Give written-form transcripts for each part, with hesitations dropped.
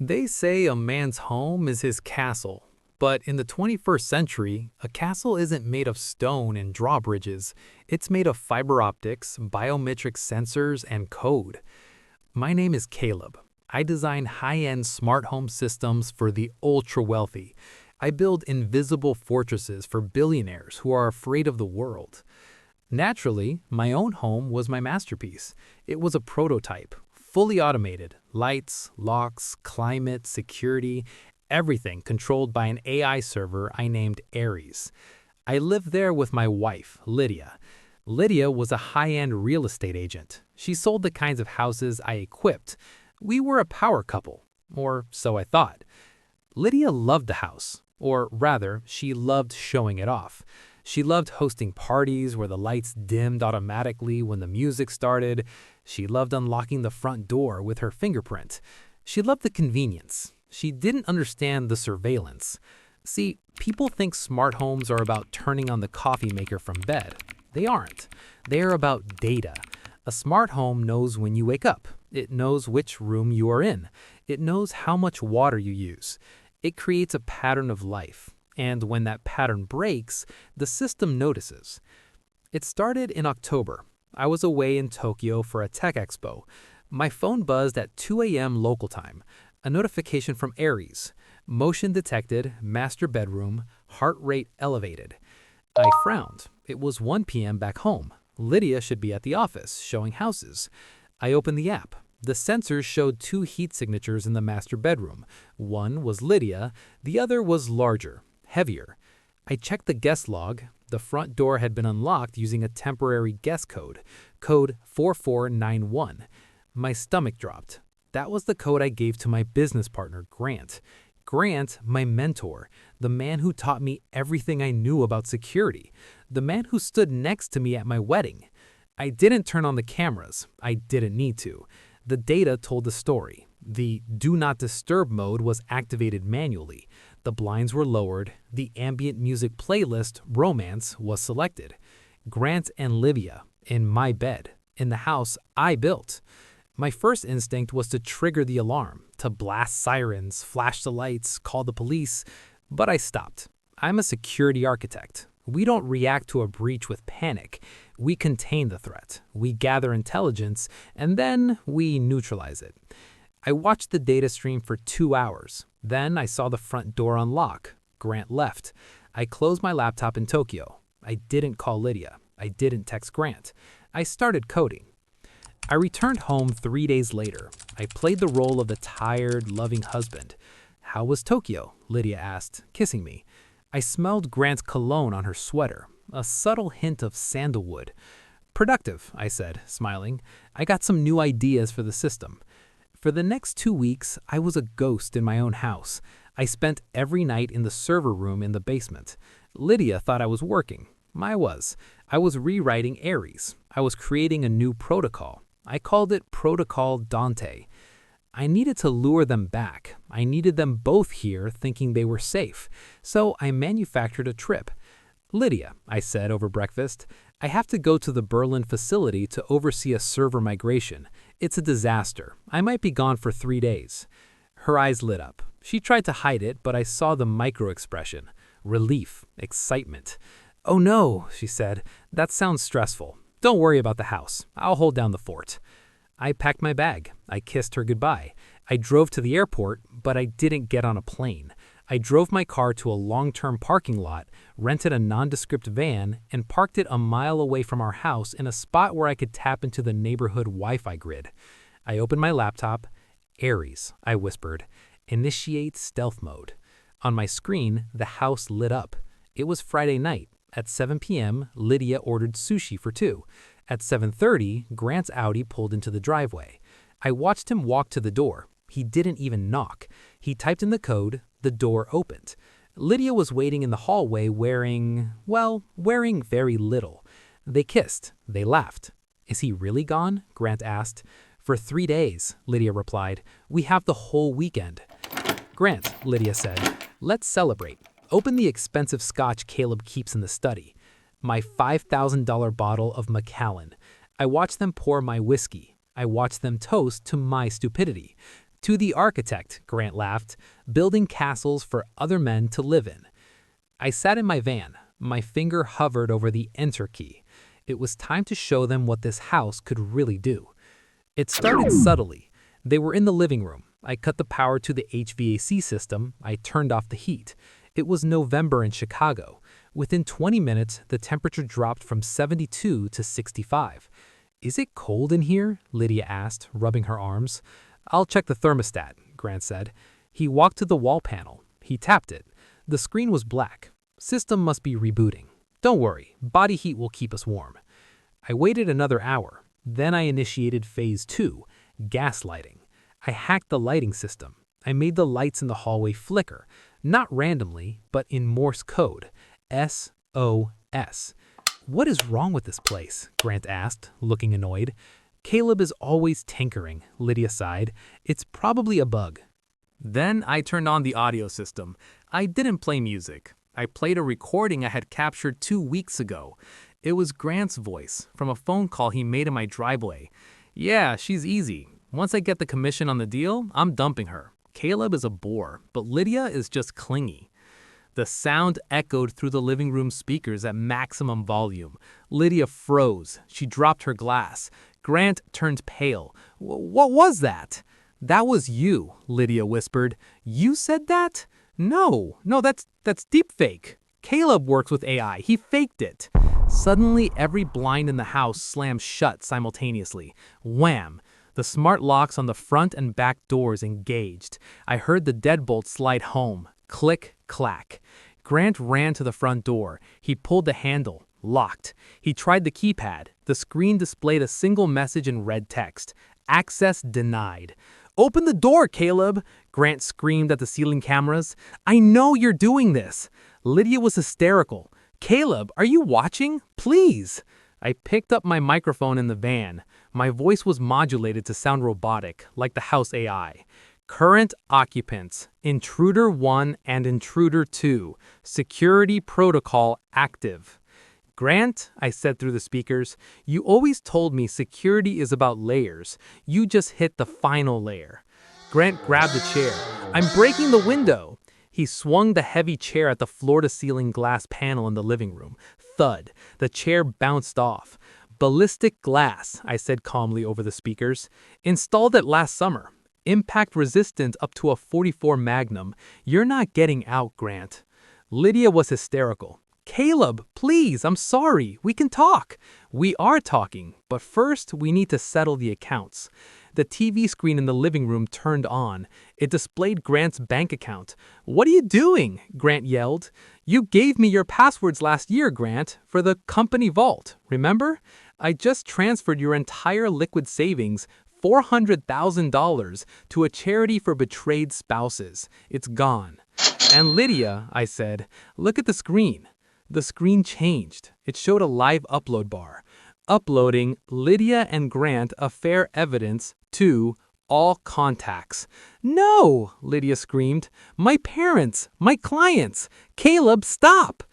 They say a man's home is his castle, but in the 21st century, a castle isn't made of stone and drawbridges. It's made of fiber optics, biometric sensors, and code. My name is Caleb. I design high-end smart home systems for the ultra-wealthy. I build invisible fortresses for billionaires who are afraid of the world. Naturally, my own home was my masterpiece. It was a prototype, fully automated, lights, locks, climate, security, everything controlled by an AI server I named Ares. I lived there with my wife, Lydia. Lydia was a high-end real estate agent. She sold the kinds of houses I equipped. We were a power couple, or so I thought. Lydia loved the house, or rather, she loved showing it off. She loved hosting parties where the lights dimmed automatically when the music started. She loved unlocking the front door with her fingerprint. She loved the convenience. She didn't understand the surveillance. See, people think smart homes are about turning on the coffee maker from bed. They aren't. They are about data. A smart home knows when you wake up. It knows which room you are in. It knows how much water you use. It creates a pattern of life. And when that pattern breaks, the system notices. It started in October. I was away in Tokyo for a tech expo. My phone buzzed at 2 a.m. local time. A notification from Ares. Motion detected, master bedroom, heart rate elevated. I frowned. It was 1 p.m. back home. Lydia should be at the office, showing houses. I opened the app. The sensors showed 2 heat signatures in the master bedroom. One was Lydia, the other was larger, heavier. I checked the guest log. The front door had been unlocked using a temporary guest code, code 4491. My stomach dropped. That was the code I gave to my business partner, Grant. Grant, my mentor, the man who taught me everything I knew about security, the man who stood next to me at my wedding. I didn't turn on the cameras. I didn't need to. The data told the story. The do not disturb mode was activated manually. The blinds were lowered. The ambient music playlist, Romance, was selected. Grant and Livia, in my bed, in the house I built. My first instinct was to trigger the alarm, to blast sirens, flash the lights, call the police, but I stopped. I'm a security architect. We don't react to a breach with panic. We contain the threat. We gather intelligence, and then we neutralize it. I watched the data stream for 2 hours. Then I saw the front door unlock. Grant left. I closed my laptop in Tokyo. I didn't call Lydia. I didn't text Grant. I started coding. I returned home 3 days later. I played the role of the tired, loving husband. "How was Tokyo?" Lydia asked, kissing me. I smelled Grant's cologne on her sweater, a subtle hint of sandalwood. "Productive," I said, smiling. "I got some new ideas for the system." For the next 2 weeks, I was a ghost in my own house. I spent every night in the server room in the basement. Lydia thought I was working. I was. I was rewriting Ares. I was creating a new protocol. I called it Protocol Dante. I needed to lure them back. I needed them both here thinking they were safe. So I manufactured a trip. "Lydia," I said over breakfast, "I have to go to the Berlin facility to oversee a server migration. It's a disaster. I might be gone for 3 days." Her eyes lit up. She tried to hide it, but I saw the micro-expression. Relief, excitement. "Oh no," she said. "That sounds stressful. Don't worry about the house. I'll hold down the fort." I packed my bag. I kissed her goodbye. I drove to the airport, but I didn't get on a plane. I drove my car to a long-term parking lot, rented a nondescript van, and parked it a mile away from our house in a spot where I could tap into the neighborhood Wi-Fi grid. I opened my laptop. "Ares," I whispered. "Initiate stealth mode." On my screen, the house lit up. It was Friday night. At 7 p.m., Lydia ordered sushi for 2. At 7:30, Grant's Audi pulled into the driveway. I watched him walk to the door. He didn't even knock. He typed in the code. The door opened. Lydia was waiting in the hallway wearing very little. They kissed. They laughed. "Is he really gone?" Grant asked. "For 3 days," Lydia replied. "We have the whole weekend." "Grant," Lydia said, "let's celebrate. Open the expensive scotch Caleb keeps in the study." My $5,000 bottle of Macallan. I watched them pour my whiskey. I watched them toast to my stupidity. To the architect, Grant laughed, building castles for other men to live in. I sat in my van. My finger hovered over the enter key. It was time to show them what this house could really do. It started subtly. They were in the living room. I cut the power to the HVAC system. I turned off the heat. It was November in Chicago. Within 20 minutes, the temperature dropped from 72 to 65. "Is it cold in here?" Lydia asked, rubbing her arms. "I'll check the thermostat," Grant said. He walked to the wall panel. He tapped it. The screen was black. "System must be rebooting. Don't worry, body heat will keep us warm." I waited another hour. Then I initiated phase 2, gaslighting. I hacked the lighting system. I made the lights in the hallway flicker, not randomly, but in Morse code, SOS. "What is wrong with this place?" Grant asked, looking annoyed. "Caleb is always tinkering," Lydia sighed. "It's probably a bug." Then I turned on the audio system. I didn't play music. I played a recording I had captured 2 weeks ago. It was Grant's voice from a phone call he made in my driveway. "Yeah, she's easy. Once I get the commission on the deal, I'm dumping her. Caleb is a bore, but Lydia is just clingy." The sound echoed through the living room speakers at maximum volume. Lydia froze. She dropped her glass. Grant turned pale. "What was that?" "That was you," Lydia whispered. "You said that?" No, that's deepfake. Caleb works with AI. He faked it." Suddenly, every blind in the house slammed shut simultaneously. Wham! The smart locks on the front and back doors engaged. I heard the deadbolt slide home. Click, clack. Grant ran to the front door. He pulled the handle. Locked. He tried the keypad. The screen displayed a single message in red text. "Access denied." "Open the door, Caleb!" Grant screamed at the ceiling cameras. "I know you're doing this." Lydia was hysterical. "Caleb, are you watching? Please!" I picked up my microphone in the van. My voice was modulated to sound robotic, like the house AI. "Current occupants, Intruder 1 and Intruder 2. Security protocol active." "Grant," I said through the speakers, "you always told me security is about layers. You just hit the final layer." Grant grabbed the chair. "I'm breaking the window." He swung the heavy chair at the floor-to-ceiling glass panel in the living room. Thud. The chair bounced off. "Ballistic glass," I said calmly over the speakers. "Installed it last summer. Impact resistant up to a .44 Magnum. You're not getting out, Grant." Lydia was hysterical. "Caleb, please, I'm sorry. We can talk." "We are talking, but first we need to settle the accounts." The TV screen in the living room turned on. It displayed Grant's bank account. "What are you doing?" Grant yelled. "You gave me your passwords last year, Grant, for the company vault, remember? I just transferred your entire liquid savings, $400,000, to a charity for betrayed spouses. It's gone." "And Lydia," I said, "look at the screen." The screen changed. It showed a live upload bar. "Uploading Lydia and Grant affair evidence to all contacts." "No!" Lydia screamed. "My parents! My clients! Caleb, stop!"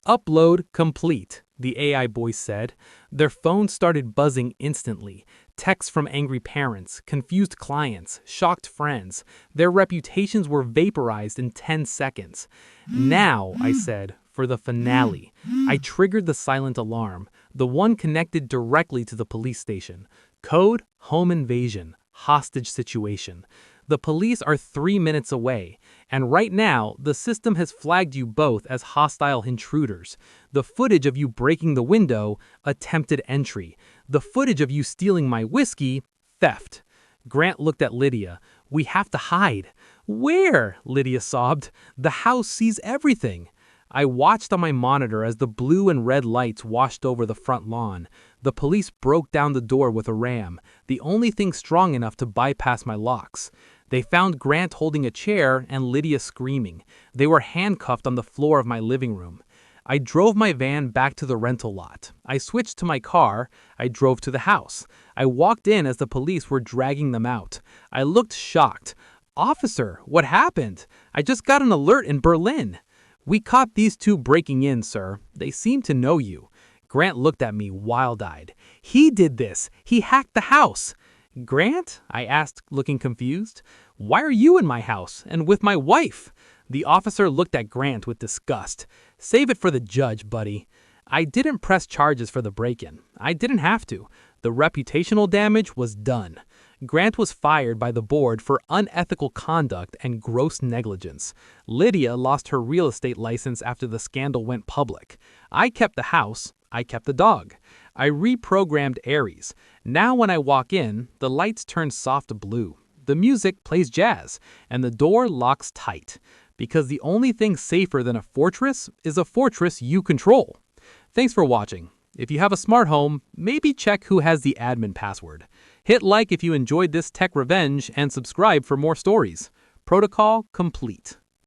"Upload complete," the AI voice said. Their phones started buzzing instantly. Texts from angry parents, confused clients, shocked friends. Their reputations were vaporized in 10 seconds. "Now," I said, "for the finale." I triggered the silent alarm, the one connected directly to the police station. Code: home invasion, hostage situation. The police are 3 minutes away, and right now, the system has flagged you both as hostile intruders. The footage of you breaking the window, attempted entry. The footage of you stealing my whiskey, theft. Grant looked at Lydia. "We have to hide." "Where?" Lydia sobbed. "The house sees everything." I watched on my monitor as the blue and red lights washed over the front lawn. The police broke down the door with a ram, the only thing strong enough to bypass my locks. They found Grant holding a chair and Lydia screaming. They were handcuffed on the floor of my living room. I drove my van back to the rental lot. I switched to my car. I drove to the house. I walked in as the police were dragging them out. I looked shocked. "Officer, what happened? I just got an alert in Berlin." "We caught these two breaking in, sir. They seem to know you." Grant looked at me wild-eyed. "He did this. He hacked the house." Grant? I asked, looking confused. Why are you in my house and with my wife? The officer looked at Grant with disgust. Save it for the judge, buddy. I didn't press charges for the break-in. I didn't have to. The reputational damage was done. Grant was fired by the board for unethical conduct and gross negligence. Lydia lost her real estate license after the scandal went public. I kept the house. I kept the dog. I reprogrammed Aries. Now when I walk in, the lights turn soft blue. The music plays jazz, and the door locks tight. Because the only thing safer than a fortress is a fortress you control. Thanks for watching. If you have a smart home, maybe check who has the admin password. Hit like if you enjoyed this tech revenge and subscribe for more stories. Protocol complete.